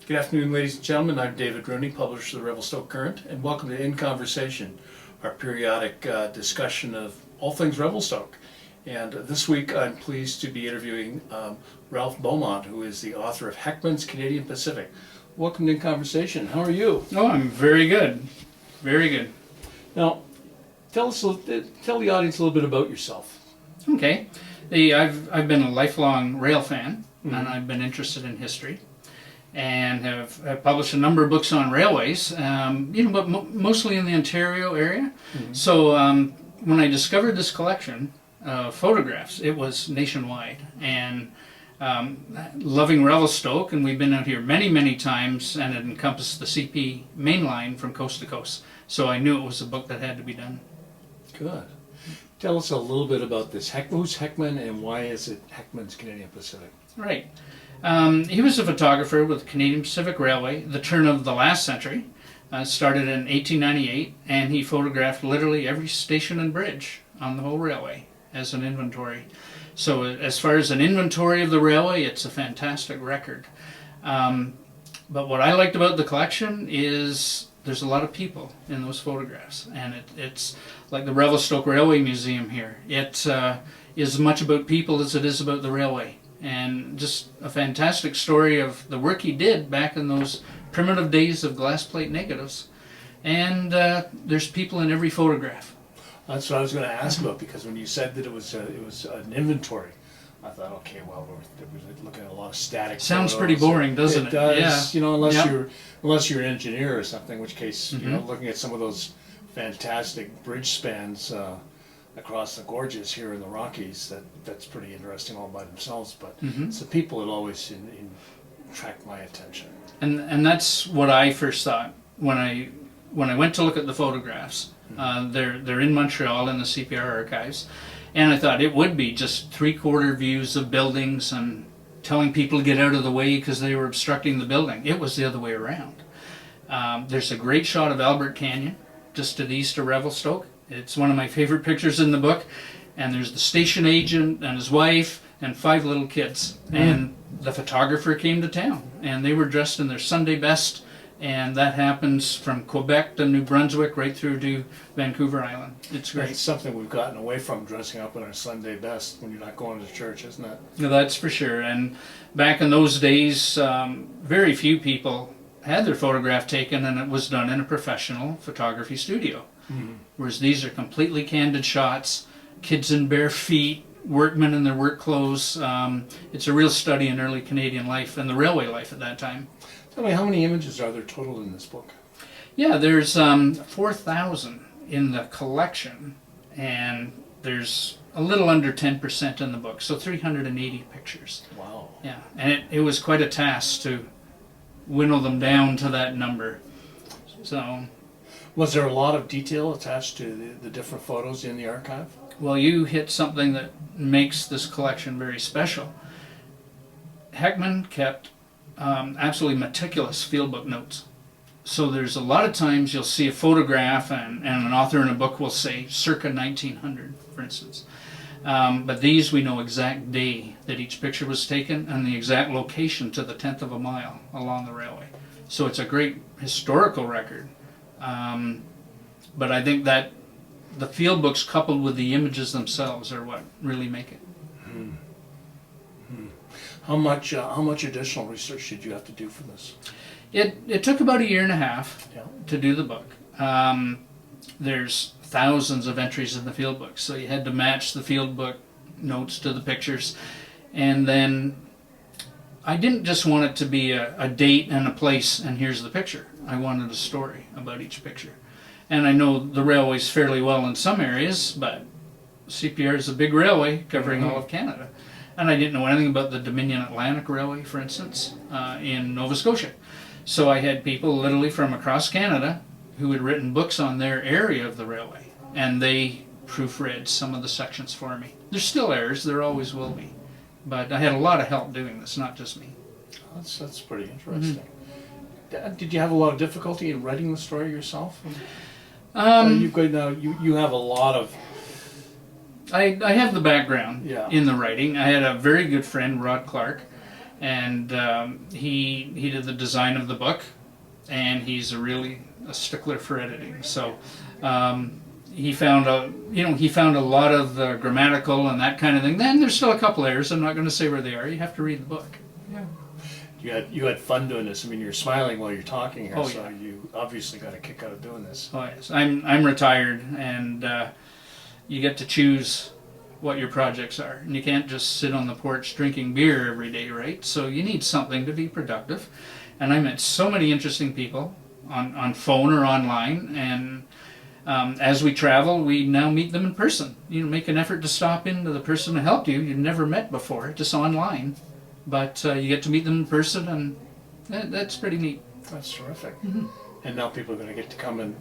Good afternoon, ladies and gentlemen. I'm David Rooney, publisher of the Revelstoke Current, and welcome to In Conversation, our periodic discussion of all things Revelstoke. And this week I'm pleased to be interviewing Ralph Beaumont, who is the author of Heckman's Canadian Pacific. Welcome to In Conversation. How are you? Oh, I'm very good. Very good. Now, tell the audience a little bit about yourself. Okay. I've been a lifelong rail fan, and I've been interested in history, and have published a number of books on railways, but mostly in the Ontario area. So when I discovered this collection of photographs, it was nationwide, and loving Revelstoke, and we've been out here many, many times, and it encompassed the CP main line from coast to coast. So I knew it was a book that had to be done. Good. Tell us a little bit about this. Who's Heckman, and why is it Heckman's Canadian Pacific? Right. He was a photographer with the Canadian Pacific Railway, the turn of the last century. Started in 1898, and he photographed literally every station and bridge on the whole railway as an inventory. So as far as an inventory of the railway, it's a fantastic record. But what I liked about the collection is there's a lot of people in those photographs, and it's like the Revelstoke Railway Museum here. It is as much about people as it is about the railway. And just a fantastic story of the work he did back in those primitive days of glass plate negatives. And there's people in every photograph. That's what I was going to ask about, because when you said that it was an inventory, I thought, okay, well, we're looking at a lot of static. Sounds photos. pretty boring, doesn't it? It does, Yeah. Unless you're an engineer or something, in which case, looking at some of those fantastic bridge spans across the gorges here in the Rockies, that's pretty interesting all by themselves. But it's the people that always attract my attention. And that's what I first thought when I went to look at the photographs. They're in Montreal in the CPR archives, and I thought it would be just three-quarter views of buildings and telling people to get out of the way because they were obstructing the building. It was the other way around. There's a great shot of Albert Canyon just to the east of Revelstoke. It's one of my favorite pictures in the book, and there's the station agent and his wife and 5 little kids, and the photographer came to town, and they were dressed in their Sunday best, and that happens from Quebec to New Brunswick right through to Vancouver Island. It's great. It's something we've gotten away from, dressing up in our Sunday best when you're not going to church, isn't it? No, that's for sure. And back in those days, very few people had their photograph taken, and it was done in a professional photography studio. Whereas these are completely candid shots, kids in bare feet, workmen in their work clothes. It's a real study in early Canadian life and the railway life at that time. Tell me, how many images are there total in this book? Yeah, there's 4,000 in the collection, and there's a little under 10% in the book, so 380 pictures. Wow. Yeah, and it was quite a task to winnow them down to that number. So, was there a lot of detail attached to the different photos in the archive? well, you hit something that makes this collection very special. Heckman kept absolutely meticulous fieldbook notes. So there's a lot of times you'll see a photograph and an author in a book will say circa 1900, for instance. But these, we know exact day that each picture was taken and the exact location to the 10th of a mile along the railway. So it's a great historical record. But I think that the field books coupled with the images themselves are what really make it. How much additional research did you have to do for this? It took about 1.5 years Yeah. to do the book. There's thousands of entries in the field book, so you had to match the field book notes to the pictures. And then I didn't just want it to be a date and a place and here's the picture. I wanted a story about each picture. And I know the railways fairly well in some areas, but CPR is a big railway covering all of Canada. And I didn't know anything about the Dominion Atlantic Railway, for instance, in Nova Scotia. So I had people literally from across Canada who had written books on their area of the railway, and they proofread some of the sections for me. There's still errors, there always will be, but I had a lot of help doing this, not just me. That's pretty interesting. Did you have a lot of difficulty in writing the story yourself? You have a lot of. I have the background Yeah. in the writing. I had a very good friend, Rod Clark, and he did the design of the book, and he's a stickler for editing. So he found a lot of the grammatical and that kind of thing. Then there's still a couple errors. I'm not going to say where they are. You have to read the book. Yeah. You had fun doing this. I mean, you're smiling while you're talking here, Oh, so yeah. you obviously got a kick out of doing this. Oh yes, I'm retired, and you get to choose what your projects are, and you can't just sit on the porch drinking beer every day, right? So you need something to be productive. And I met so many interesting people on phone or online, and as we travel, we now meet them in person. Make an effort to stop into the person who helped you you've never met before, just online. But you get to meet them in person, and that's pretty neat. That's terrific. And now people are going to get to come and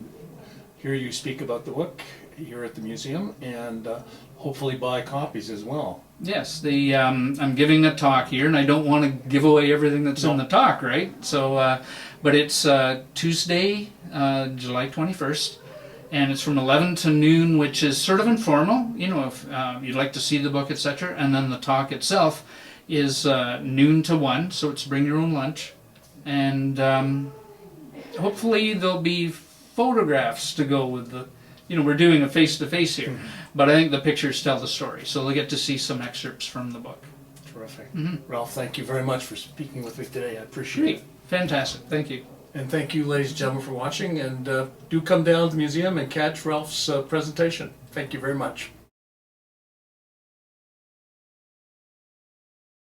hear you speak about the book here at the museum, and hopefully buy copies as well. Yes, I'm giving a talk here, and I don't want to give away everything that's in the talk, right? So, but it's Tuesday, July 21st, and it's from 11 to noon, which is sort of informal, if you'd like to see the book, etc. And then the talk itself is noon to 1, so it's bring your own lunch. And hopefully there'll be photographs to go with the, we're doing a face-to-face here, but I think the pictures tell the story, so they'll get to see some excerpts from the book. Terrific. Ralph, thank you very much for speaking with me today. I appreciate Great. it. Fantastic. Thank you. And thank you, ladies and gentlemen, for watching, and do come down to the museum and catch Ralph's presentation. Thank you very much.